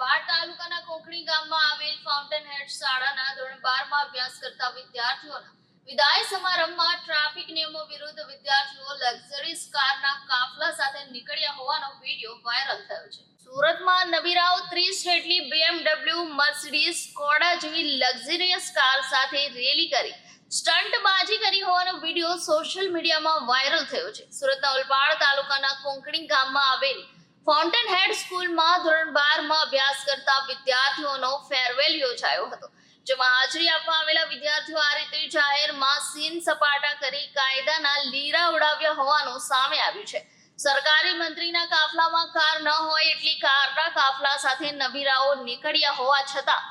ઓલપાડ તાલુકાના કોકણી ગામમાં આવેલ ફાઉન્ટેન હેડ શાળાના ધોરણ 12 માં અભ્યાસ કરતા વિદ્યાર્થીઓના વિદાય સમારંભમાં ટ્રાફિક નિયમો વિરુદ્ધ વિદ્યાર્થીઓ લક્ઝરીઝ કારના કાફલા સાથે નીકળ્યા હોવાનો વિડીયો વાયરલ થયો છે. સુરતમાં નબીરાઓ 30 જેટલી BMW, મર્સિડીઝ, સ્કોડા જેવી લક્ઝરિયસ કાર સાથે રેલી કરી સ્ટંટબાજી કરી હોવાનો વિડીયો સોશિયલ મીડિયામાં વાયરલ થયો છે. સુરતના ઓલપાડ તાલુકાના કોંકણી ગામમાં આવેલ ફાઉન્ટેન હેડ સ્કૂલમાં ધોરણ 12 માં અભ્યાસ કરતા વિદ્યાર્થીઓનો ફેરવેલ યોજાયો હતો, જેમાં હાજરી આપવા આવેલા વિદ્યાર્થીઓ આ રીતે જાહેરમાં સીન સપાટા કરી કાયદાના લીરા ઉડાવ્યા હોવાનું સામે આવ્યું છે. સરકારી મંત્રીના કાફલામાં કાર ન હોય એટલી કારના કાફલા સાથે નબીરાઓ નીકળ્યા હોવા છતાં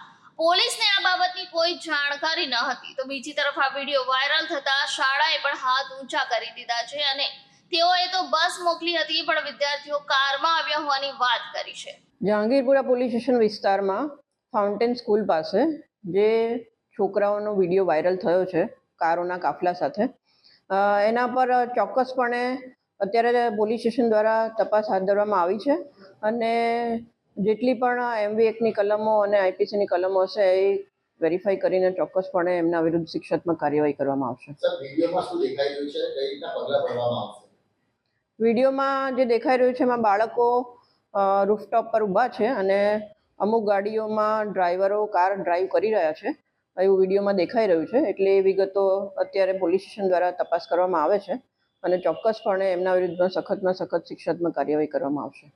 પોલીસને આ બાબતની કોઈ જાણકારી ન હતી. તો બીજી તરફ આ વિડીયો વાયરલ થતા શાળાએ પણ હાથ ઊંચા કરી દીધા છે અને તેઓએ તો બસ મોકલી હતી, પણ વિદ્યાર્થીઓ કારમાં આવ્યા હોવાની વાત કરી છે. જહાંગીરપુરા પોલીસ સ્ટેશન વિસ્તારમાં ફાઉન્ટેન સ્કૂલ પાસે જે છોકરાઓનો વિડીયો વાયરલ થયો છે કારોના કાફલા સાથે, એના પર ચોક્કસપણે અત્યારે પોલીસ સ્ટેશન દ્વારા તપાસ હાથ ધરવામાં આવી છે અને જેટલી પણ MV એક્ટની કલમો અને IPCની કલમો હશે એ વેરીફાઈ કરીને ચોક્કસપણે એમના વિરુદ્ધ શિક્ષાત્મક કાર્યવાહી કરવામાં આવશે. વિડીયોમાં જે દેખાઈ રહ્યું છે એમાં બાળકો રૂફટોપ પર ઊભા છે અને અમુક ગાડીઓમાં ડ્રાઈવરો કાર ડ્રાઈવ કરી રહ્યા છે એવું વિડીયોમાં દેખાઈ રહ્યું છે. એટલે એ વિગતો અત્યારે પોલીસ સ્ટેશન દ્વારા તપાસ કરવામાં આવે છે અને ચોક્કસપણે એમના વિરુદ્ધમાં સખતમાં સખત શિક્ષાત્મક કાર્યવાહી કરવામાં આવશે.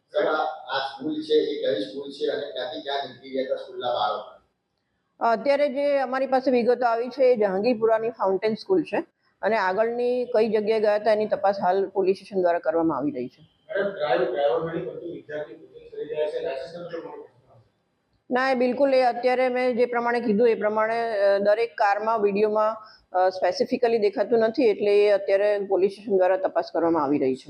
અત્યારે જે અમારી પાસે વિગતો આવી છે એ જહાંગીરપુરાની ફાઉન્ટેન સ્કૂલ છે અને આગળની કઈ જગ્યાએ ગયા હતા એની તપાસ હાલ પોલીસ સ્ટેશન દ્વારા કરવામાં આવી રહી છે. ના, એ બિલકુલ એ અત્યારે મેં જે પ્રમાણે કીધું એ પ્રમાણે દરેક કારમાં વિડીયોમાં સ્પેસિફિકલી દેખાતું નથી, એટલે એ અત્યારે પોલીસ સ્ટેશન દ્વારા તપાસ કરવામાં આવી રહી છે.